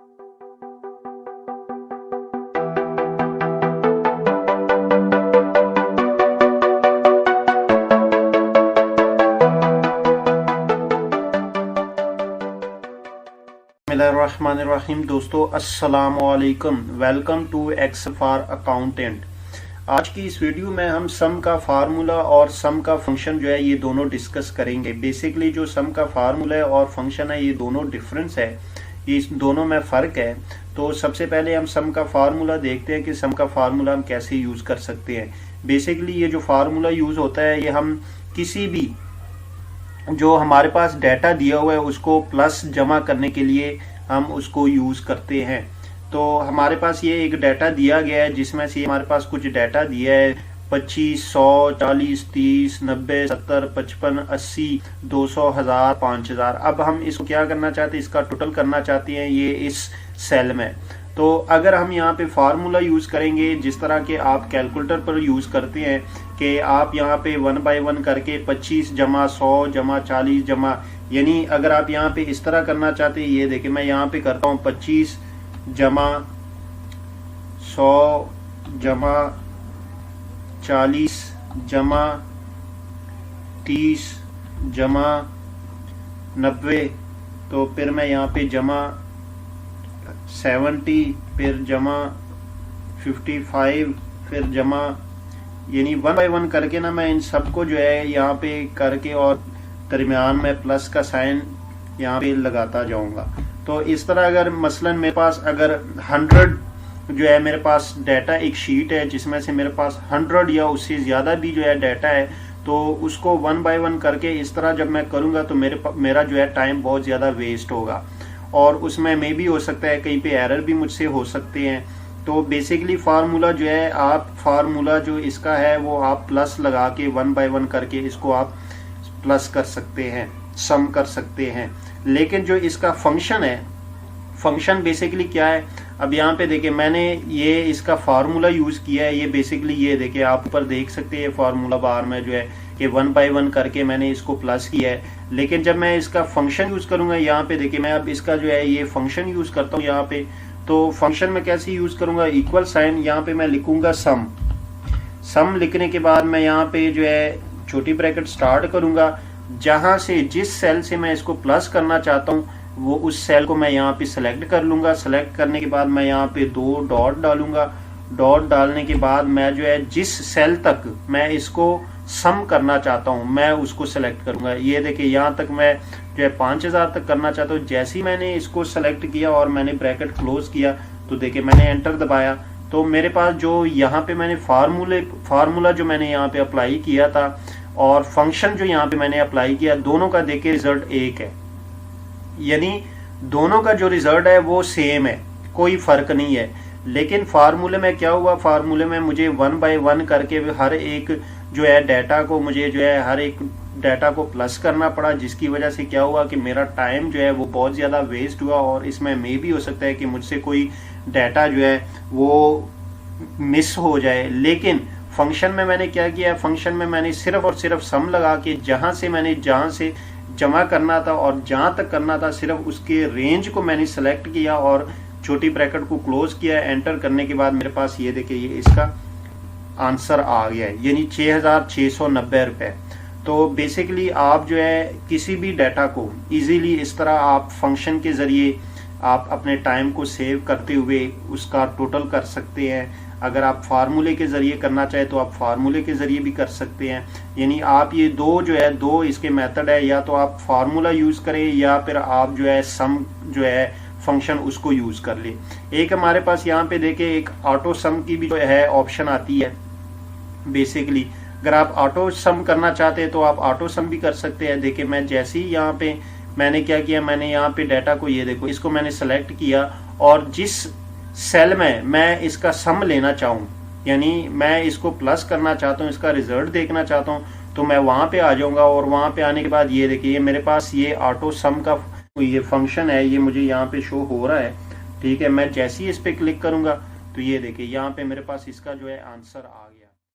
बिस्मिल्लाहिर्रहमानिर्रहीम। दोस्तों अस्सलाम वालेकुम, welcome to Excel for accountant. आज की इस वीडियो में हम सम का फार्मूला और सम का फंक्शन जो है ये दोनों डिस्कस करेंगे। बेसिकली जो सम का फार्मूला है और फंक्शन है ये दोनों डिफरेंस है, ये इस दोनों में फ़र्क है। तो सबसे पहले हम सम का फार्मूला देखते हैं कि सम का फार्मूला हम कैसे यूज़ कर सकते हैं। बेसिकली ये जो फार्मूला यूज़ होता है ये हम किसी भी जो हमारे पास डाटा दिया हुआ है उसको प्लस जमा करने के लिए हम उसको यूज़ करते हैं। तो हमारे पास ये एक डाटा दिया गया है जिसमें से हमारे पास कुछ डाटा दिया है 25, 100, 40, 30, 90, 70, 55, 80, 200, 1000, 5000। अब हम इसको क्या करना चाहते हैं, इसका टोटल करना चाहते हैं ये इस सेल में। तो अगर हम यहाँ पे फार्मूला यूज़ करेंगे जिस तरह के आप कैलकुलेटर पर यूज़ करते हैं कि आप यहाँ पे 1 बाय 1 करके 25 जमा 100 जमा 40 जमा, यानी अगर आप यहाँ पे इस तरह करना चाहते हैं, ये देखिए मैं यहाँ पे करता हूँ 25 जमा 100 जमा 40 जमा 30 जमा 90, तो फिर मैं यहाँ पे जमा 70, फिर जमा 55, फिर जमा, यानी 1 बाय 1 करके ना मैं इन सबको जो है यहाँ पे करके और दरमियान में प्लस का साइन यहाँ पे लगाता जाऊंगा। तो इस तरह अगर मसलन मेरे पास अगर 100 जो है मेरे पास डाटा एक शीट है जिसमें से मेरे पास 100 या उससे ज़्यादा भी जो है डाटा है, तो उसको 1 बाय 1 करके इस तरह जब मैं करूँगा तो मेरा जो है टाइम बहुत ज़्यादा वेस्ट होगा और उसमें मे भी हो सकता है कहीं पे एरर भी मुझसे हो सकते हैं। तो बेसिकली फार्मूला जो है आप फार्मूला जो इसका है वो आप प्लस लगा के 1 बाय 1 करके इसको आप प्लस कर सकते हैं, सम कर सकते हैं। लेकिन जो इसका फंक्शन है, फंक्शन बेसिकली क्या है, अब यहाँ पे देखिए मैंने ये इसका फार्मूला यूज़ किया है। ये बेसिकली ये देखिए आप ऊपर देख सकते हैं फार्मूला बार में जो है कि 1 बाय 1 करके मैंने इसको प्लस किया है। लेकिन जब मैं इसका फंक्शन यूज़ करूँगा यहाँ पे देखिए मैं अब इसका जो है ये फंक्शन यूज़ करता हूँ यहाँ पे। तो फंक्शन में कैसे यूज़ करूँगा, इक्वल साइन यहाँ पे मैं लिखूँगा सम। सम लिखने के बाद मैं यहाँ पे जो है छोटी ब्रैकेट स्टार्ट करूँगा, जहाँ से जिस सेल से मैं इसको प्लस करना चाहता हूँ वो उस सेल को मैं यहाँ पे सेलेक्ट कर लूँगा। सेलेक्ट करने के बाद मैं यहाँ पे 2 डॉट डालूंगा। डॉट डालने के बाद मैं जो है जिस सेल तक मैं इसको सम करना चाहता हूँ मैं उसको सेलेक्ट करूँगा। ये देखिए यहाँ तक मैं जो है 5000 तक करना चाहता हूँ। जैसे ही मैंने इसको सेलेक्ट किया और मैंने ब्रैकेट क्लोज किया तो देखिए मैंने एंटर दबाया तो मेरे पास जो यहाँ पे मैंने फार्मूला जो मैंने यहाँ पे अप्लाई किया था और फंक्शन जो यहाँ पे मैंने अप्लाई किया, दोनों का देखिए रिजल्ट एक है, यानी दोनों का जो रिजल्ट है वो सेम है, कोई फर्क नहीं है। लेकिन फार्मूले में क्या हुआ, फार्मूले में मुझे 1 बाय 1 करके हर एक जो है डाटा को मुझे जो है हर एक डाटा को प्लस करना पड़ा, जिसकी वजह से क्या हुआ कि मेरा टाइम जो है वो बहुत ज़्यादा वेस्ट हुआ और इसमें मे भी हो सकता है कि मुझसे कोई डाटा जो है वो मिस हो जाए। लेकिन फंक्शन में मैंने क्या किया, फंक्शन में मैंने सिर्फ और सिर्फ सम लगा के जहाँ से जमा करना था और जहाँ तक करना था सिर्फ उसके रेंज को मैंने सेलेक्ट किया और छोटी ब्रैकेट को क्लोज किया। एंटर करने के बाद मेरे पास ये देखिए ये इसका आंसर आ गया है, यानी 6690 रुपये। तो बेसिकली आप जो है किसी भी डाटा को इजीली इस तरह आप फंक्शन के ज़रिए आप अपने टाइम को सेव करते हुए उसका टोटल कर सकते हैं। अगर आप फार्मूले के ज़रिए करना चाहे तो आप फार्मूले के ज़रिए भी कर सकते हैं। यानी आप ये दो इसके मेथड है, या तो आप फार्मूला यूज़ करें या फिर आप जो है सम जो है फंक्शन उसको यूज़ कर ले। एक हमारे पास यहाँ पे देखिए एक ऑटो सम की भी जो है ऑप्शन आती है। बेसिकली अगर आप ऑटो सम करना चाहते हैं तो आप ऑटो सम भी कर सकते हैं। देखिए मैं जैसे ही यहाँ पे मैंने क्या किया, मैंने यहाँ पे डाटा को ये देखो इसको मैंने सेलेक्ट किया और जिस सेल में मैं इसका सम लेना चाहूँ, यानी मैं इसको प्लस करना चाहता हूँ, इसका रिजल्ट देखना चाहता हूँ, तो मैं वहाँ पे आ जाऊँगा और वहाँ पे आने के बाद ये देखिए मेरे पास ये ऑटो सम का ये फंक्शन है, ये मुझे यहाँ पे शो हो रहा है। ठीक है, मैं जैसे ही इस पे क्लिक करूँगा तो ये देखिए यहाँ पे मेरे पास इसका जो है आंसर आ गया।